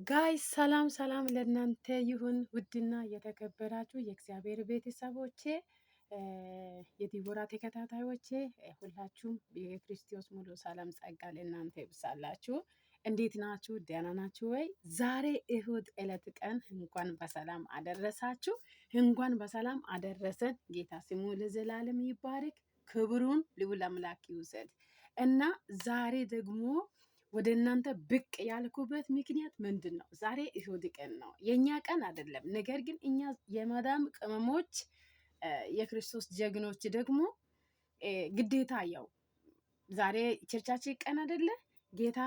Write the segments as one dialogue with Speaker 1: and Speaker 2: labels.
Speaker 1: ጋይስ ሰላም ሰላም ለእናንተ ይሁን። ውድና የተከበራችሁ የእግዚአብሔር ቤተሰቦቼ የዲቦራ ተከታታዮቼ ሁላችሁም የክርስቶስ ሙሉ ሰላም ጸጋ ለእናንተ ይብዛላችሁ። እንዴት ናችሁ? ደህና ናችሁ ወይ? ዛሬ እሁድ ዕለት ቀን እንኳን በሰላም አደረሳችሁ፣ እንኳን በሰላም አደረሰን። ጌታ ስሙ ለዘላለም ይባረክ፣ ክብሩን ልዑል አምላክ ይውሰድ እና ዛሬ ደግሞ ወደ እናንተ ብቅ ያልኩበት ምክንያት ምንድን ነው? ዛሬ እሁድ ቀን ነው፣ የእኛ ቀን አይደለም። ነገር ግን እኛ የማዳም ቅመሞች የክርስቶስ ጀግኖች ደግሞ ግዴታ ያው ዛሬ ቸርቻችን ቀን አይደለ? ጌታ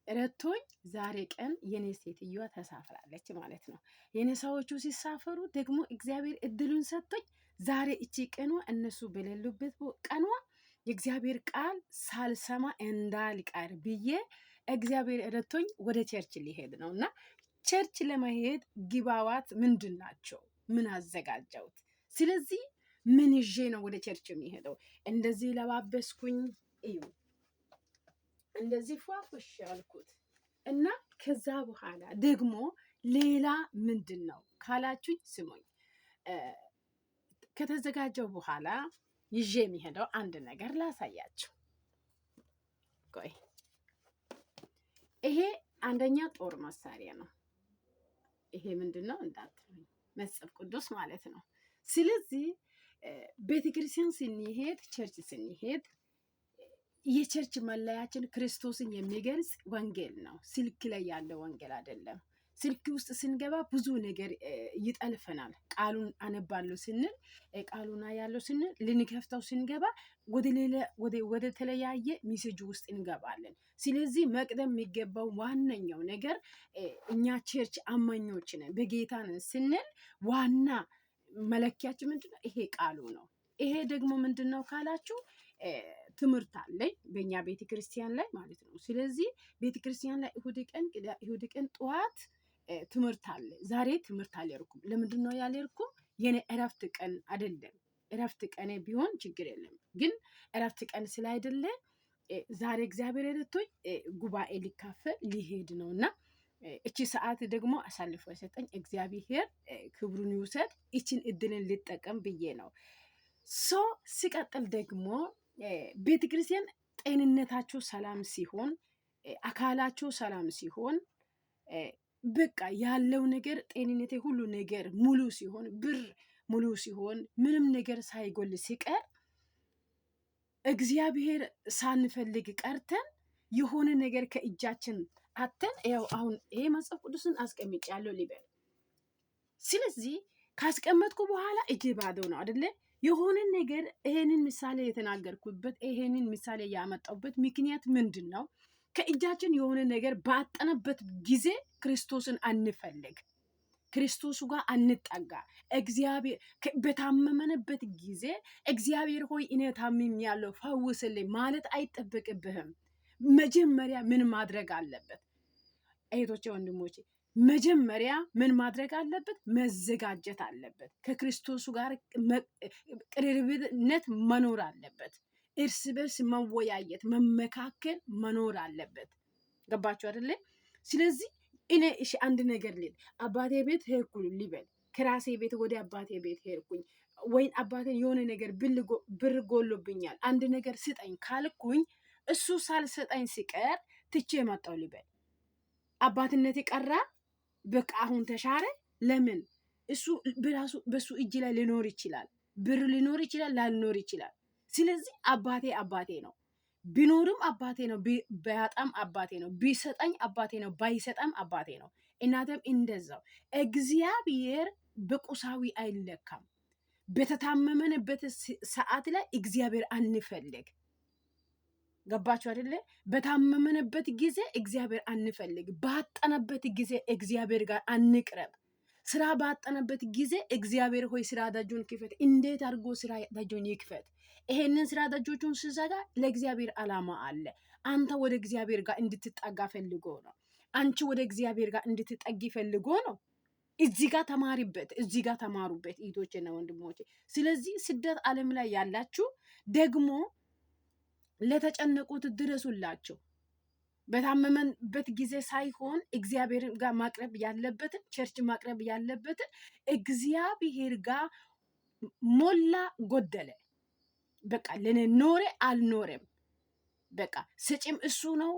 Speaker 1: ረቶኝ ዛሬ ቀን የኔ ሴትዮዋ ተሳፍራለች ማለት ነው። የኔ ሰዎቹ ሲሳፈሩ ደግሞ እግዚአብሔር እድሉን ሰጥቶኝ ዛሬ እቺ ቀኗ እነሱ በሌሉበት ቀኗ የእግዚአብሔር ቃል ሳልሰማ እንዳልቀር ብዬ እግዚአብሔር ረቶኝ ወደ ቸርች ሊሄድ ነው እና ቸርች ለመሄድ ግባዋት ምንድን ናቸው? ምን አዘጋጀውት? ስለዚህ ምን ይዤ ነው ወደ ቸርች የሚሄደው? እንደዚህ ለባበስኩኝ፣ እዩ እንደዚህ ፏፍሽ ያልኩት እና ከዛ በኋላ ደግሞ ሌላ ምንድን ነው ካላችሁኝ ስሙኝ። ከተዘጋጀው በኋላ ይዤ የሚሄደው አንድ ነገር ላሳያችሁ። ቆይ ይሄ አንደኛ ጦር መሳሪያ ነው። ይሄ ምንድን ነው እንዳትሉኝ፣ መጽሐፍ ቅዱስ ማለት ነው። ስለዚህ ቤተክርስቲያን ስንሄድ፣ ቸርች ስንሄድ የቸርች መለያችን ክርስቶስን የሚገልጽ ወንጌል ነው። ስልክ ላይ ያለ ወንጌል አይደለም። ስልክ ውስጥ ስንገባ ብዙ ነገር ይጠልፈናል። ቃሉን አነባለሁ ስንል፣ ቃሉን ያለው ስንል ልንከፍተው ስንገባ ወደ ተለያየ ሚሴጅ ውስጥ እንገባለን። ስለዚህ መቅደም የሚገባው ዋነኛው ነገር እኛ ቸርች አማኞች ነን፣ በጌታ ነን ስንል ዋና መለኪያችን ምንድነው? ይሄ ቃሉ ነው። ይሄ ደግሞ ምንድን ነው ካላችሁ ትምህርት አለኝ በእኛ ቤተክርስቲያን ላይ ማለት ነው። ስለዚህ ቤተክርስቲያን ላይ እሁድ ቀን ጠዋት ትምህርት አለ። ዛሬ ትምህርት አልሄድኩም። ለምንድን ነው ያልሄድኩም? የኔ እረፍት ቀን አይደለም። እረፍት ቀኔ ቢሆን ችግር የለም፣ ግን እረፍት ቀን ስላይደለ ዛሬ እግዚአብሔር ረድቶኝ ጉባኤ ሊካፈል ሊሄድ ነው እና እቺ ሰዓት ደግሞ አሳልፎ የሰጠኝ እግዚአብሔር ክብሩን ይውሰድ። እቺን እድልን ልጠቀም ብዬ ነው። ሲቀጥል ደግሞ ቤተክርስቲያን ጤንነታቸው ሰላም ሲሆን፣ አካላቸው ሰላም ሲሆን፣ በቃ ያለው ነገር ጤንነቴ ሁሉ ነገር ሙሉ ሲሆን፣ ብር ሙሉ ሲሆን፣ ምንም ነገር ሳይጎል ሲቀር እግዚአብሔር ሳንፈልግ ቀርተን የሆነ ነገር ከእጃችን አተን ያው አሁን ይሄ መጽሐፍ ቅዱስን አስቀምጫለሁ ሊበል። ስለዚህ ካስቀመጥኩ በኋላ እጄ ባዶ ነው አይደለ? የሆነ ነገር ይሄንን ምሳሌ የተናገርኩበት ይሄንን ምሳሌ ያመጣሁበት ምክንያት ምንድን ነው? ከእጃችን የሆነ ነገር ባጠነበት ጊዜ ክርስቶስን አንፈልግ፣ ክርስቶሱ ጋር አንጠጋ። እግዚአብሔር በታመመንበት ጊዜ እግዚአብሔር ሆይ እኔ ታምሜያለሁ ፈውስልኝ ማለት አይጠበቅብህም። መጀመሪያ ምን ማድረግ አለበት? እህቶቼ ወንድሞቼ፣ መጀመሪያ ምን ማድረግ አለበት? መዘጋጀት አለበት። ከክርስቶሱ ጋር ቅርርብነት መኖር አለበት። እርስ በርስ መወያየት፣ መመካከል መኖር አለበት። ገባችሁ አይደለ? ስለዚህ እኔ እሺ አንድ ነገር ልል፣ አባቴ ቤት ሄድኩኝ ሊበል፣ ከራሴ ቤት ወደ አባቴ ቤት ሄድኩኝ፣ ወይም አባቴን የሆነ ነገር ብር ጎሎብኛል አንድ ነገር ስጠኝ ካልኩኝ እሱ ሳልሰጠኝ ሲቀር ትቼ መጣሁ ሊበል፣ አባትነት ቀራ፣ በቃ አሁን ተሻረ። ለምን? እሱ በራሱ በሱ እጅ ላይ ሊኖር ይችላል፣ ብር ሊኖር ይችላል፣ ላልኖር ይችላል። ስለዚህ አባቴ ነው። ቢኖርም አባቴ ነው፣ ቢያጣም አባቴ ነው፣ ቢሰጠኝ አባቴ ነው፣ ባይሰጠም አባቴ ነው። እናንተም እንደዛው። እግዚአብሔር በቁሳዊ አይለካም። በተታመመንበት ሰዓት ላይ እግዚአብሔር አንፈልግ። ገባችሁ አይደለ? በታመመንበት ጊዜ እግዚአብሔር አንፈልግ። ባጠነበት ጊዜ እግዚአብሔር ጋር አንቅረብ። ስራ ባጠነበት ጊዜ እግዚአብሔር ሆይ ስራ ደጁን ክፈት። እንዴት አድርጎ ስራ ደጁን ይክፈት? ይሄንን ስራ ደጆቹን ስዘጋ ለእግዚአብሔር ዓላማ አለ። አንተ ወደ እግዚአብሔር ጋር እንድትጠጋ ፈልጎ ነው። አንቺ ወደ እግዚአብሔር ጋር እንድትጠጊ ፈልጎ ነው። እዚህ ጋር ተማሪበት፣ እዚህ ጋር ተማሩበት እህቶቼና ወንድሞቼ። ስለዚህ ስደት ዓለም ላይ ያላችሁ ደግሞ ለተጨነቁት ድረሱላቸው። በታመመበት ጊዜ ሳይሆን እግዚአብሔር ጋር ማቅረብ ያለበትን ቸርች ማቅረብ ያለበትን እግዚአብሔር ጋር ሞላ ጎደለ በቃ ለኔ ኖረ አልኖረም በቃ ሰጪም እሱ ነው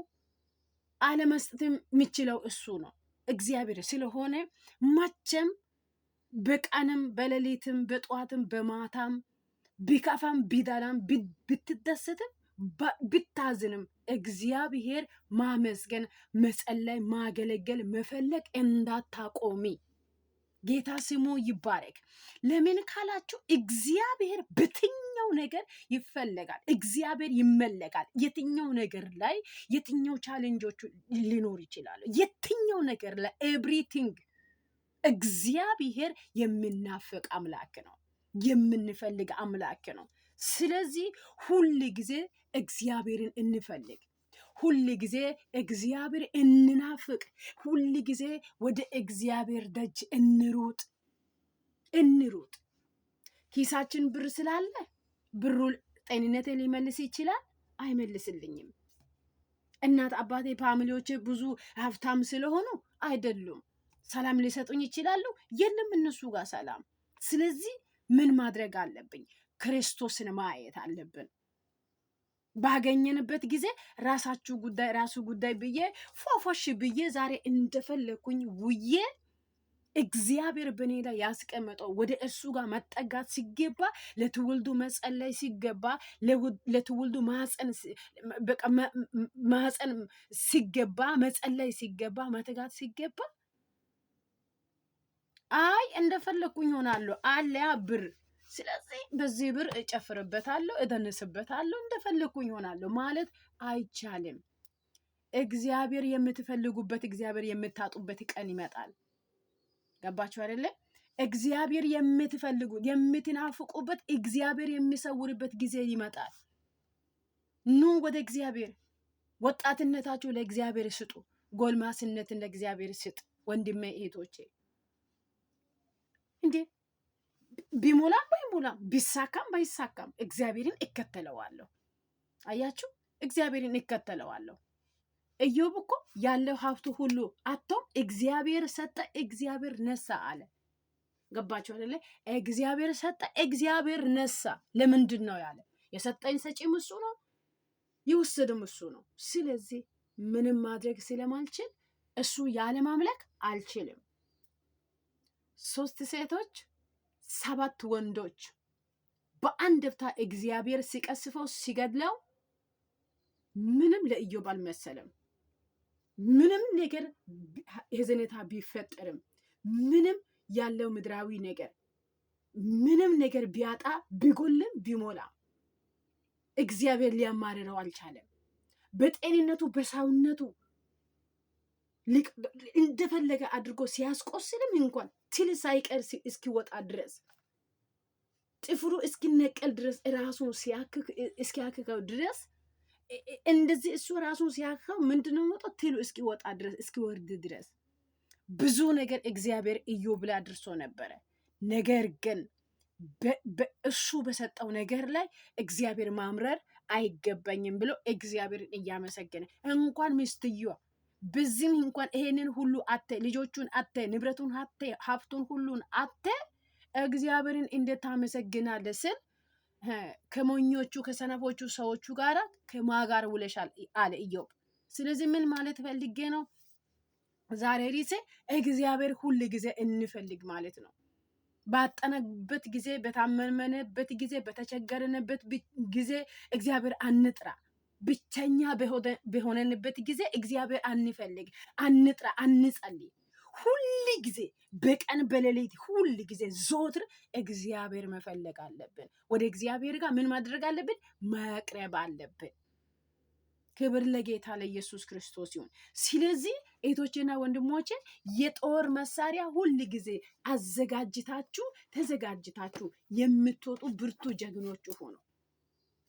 Speaker 1: አለመስጠትም የሚችለው እሱ ነው እግዚአብሔር ስለሆነ መቼም በቀንም በሌሊትም በጧትም በማታም ቢከፋም ቢዳላም ብትደሰትም ብታዝንም እግዚአብሔር ማመስገን መጸለይ ማገለገል መፈለግ እንዳታቆሚ ጌታ ስሙ ይባረክ ለምን ካላችሁ እግዚአብሔር በትኛው ነገር ይፈለጋል እግዚአብሔር ይመለካል የትኛው ነገር ላይ የትኛው ቻሌንጆች ሊኖር ይችላል የትኛው ነገር ላይ ኤቭሪቲንግ እግዚአብሔር የሚናፍቅ አምላክ ነው የምንፈልግ አምላክ ነው ስለዚህ ሁሉ ጊዜ እግዚአብሔርን እንፈልግ ሁሉ ጊዜ እግዚአብሔር እንናፍቅ ሁሉ ጊዜ ወደ እግዚአብሔር ደጅ እንሩጥ ኪሳችን ብር ስላለ ብሩ ጤንነቴን ሊመልስ ይችላል አይመልስልኝም እናት አባቴ ፋሚሊዎቼ ብዙ ሀብታም ስለሆኑ አይደሉም ሰላም ሊሰጡኝ ይችላሉ የለም እነሱ ጋር ሰላም ስለዚህ ምን ማድረግ አለብኝ ክርስቶስን ማየት አለብን ባገኘንበት ጊዜ ራሳችሁ ጉዳይ ራሱ ጉዳይ ብዬ ፎፎሽ ብዬ ዛሬ እንደፈለኩኝ ውዬ እግዚአብሔር በኔ ላይ ያስቀመጠው ወደ እሱ ጋር መጠጋት ሲገባ ለትውልዱ መጸለይ ሲገባ ለትውልዱ ማህፀን ሲገባ መጸለይ ሲገባ መተጋት ሲገባ አይ እንደፈለኩኝ ሆናለሁ አለያ ብር ስለዚህ በዚህ ብር እጨፍርበታለሁ እደንስበታለሁ እንደፈለኩኝ ሆናለሁ ማለት አይቻልም እግዚአብሔር የምትፈልጉበት እግዚአብሔር የምታጡበት ቀን ይመጣል ገባችሁ አይደለ እግዚአብሔር የምትፈልጉት የምትናፍቁበት እግዚአብሔር የሚሰውርበት ጊዜ ይመጣል ኑ ወደ እግዚአብሔር ወጣትነታችሁ ለእግዚአብሔር ስጡ ጎልማስነትን ለእግዚአብሔር ስጥ ወንድሜ እህቶቼ እንዴ ቢሞላም ባይሞላም ቢሳካም ባይሳካም እግዚአብሔርን እከተለዋለሁ አያችሁ እግዚአብሔርን እከተለዋለሁ ኢዮብ እኮ ያለው ሀብቱ ሁሉ አጥቶ እግዚአብሔር ሰጠ እግዚአብሔር ነሳ አለ ገባችሁ አይደለ እግዚአብሔር ሰጠ እግዚአብሔር ነሳ ለምንድን ነው ያለ የሰጠኝ ሰጪም እሱ ነው ይወስድም እሱ ነው ስለዚህ ምንም ማድረግ ስለማልችል እሱ ያለ ማምለክ አልችልም 3 ሴቶች 7 ወንዶች በአንድ ፍታ እግዚአብሔር ሲቀስፈው ሲገድለው ምንም ለኢዮብ አልመሰለም ምንም ነገር የዘነታ ቢፈጠርም ምንም ያለው ምድራዊ ነገር ምንም ነገር ቢያጣ ቢጎልም ቢሞላ እግዚአብሔር ሊያማርረው አልቻለም በጤንነቱ በሰውነቱ እንደፈለገ አድርጎ ሲያስቆስልም እንኳን ትል ሳይቀር እስኪወጣ ድረስ ጥፍሩ እስኪነቀል ድረስ ራሱን እስኪያክከው ድረስ እንደዚህ እሱ ራሱን ሲያክከው ምንድነው ወጣው ትሉ እስኪወጣ ድረስ እስኪወርድ ድረስ ብዙ ነገር እግዚአብሔር ኢዮብ ላይ አድርሶ ነበረ ነገር ግን በእሱ በሰጠው ነገር ላይ እግዚአብሔር ማምረር አይገባኝም ብሎ እግዚአብሔርን እያመሰገነ እንኳን ሚስትየዋ በዚህም እንኳን ይሄንን ሁሉ አተ ልጆቹን አተ ንብረቱን አተ ሀብቱን ሁሉን አተ እግዚአብሔርን እንዴት ታመሰግናለህ ስል ከሞኞቹ ከሰነፎቹ ሰዎቹ ጋር ከማጋር ውለሻል አለ ኢዮብ ስለዚህ ምን ማለት ፈልጌ ነው ዛሬ ሪሴ እግዚአብሔር ሁሉ ጊዜ እንፈልግ ማለት ነው ባጠነበት ጊዜ በታመመንበት ጊዜ በተቸገረንበት ጊዜ እግዚአብሔር አንጥራ ብቸኛ በሆነንበት ጊዜ እግዚአብሔር አንፈልግ አንጥራ አንጸልይ ሁሉ ጊዜ በቀን በሌሊት ሁሉ ጊዜ ዞትር እግዚአብሔር መፈለግ አለብን ወደ እግዚአብሔር ጋር ምን ማድረግ አለብን መቅረብ አለብን ክብር ለጌታ ለኢየሱስ ክርስቶስ ይሁን ስለዚህ እህቶቼና ወንድሞቼ የጦር መሳሪያ ሁሉ ጊዜ አዘጋጅታችሁ ተዘጋጅታችሁ የምትወጡ ብርቱ ጀግኖች ሆኑ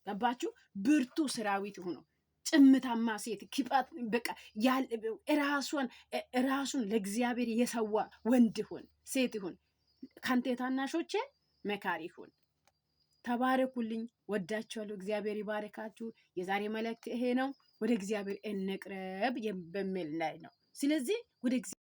Speaker 1: ገባችሁ ብርቱ ሰራዊት ሆኑ ጭምታማ ሴት ክፋት በቃ ራሱን ለእግዚአብሔር የሰዋ ወንድ ሁን ሴት ሁን ካንተ ታናሾቼ መካሪ ሁን ተባረኩልኝ ወዳችኋለሁ እግዚአብሔር ይባርካችሁ የዛሬ መልእክት ይሄ ነው ወደ እግዚአብሔር እንቅረብ በሚል ላይ ነው። ስለዚህ ወደ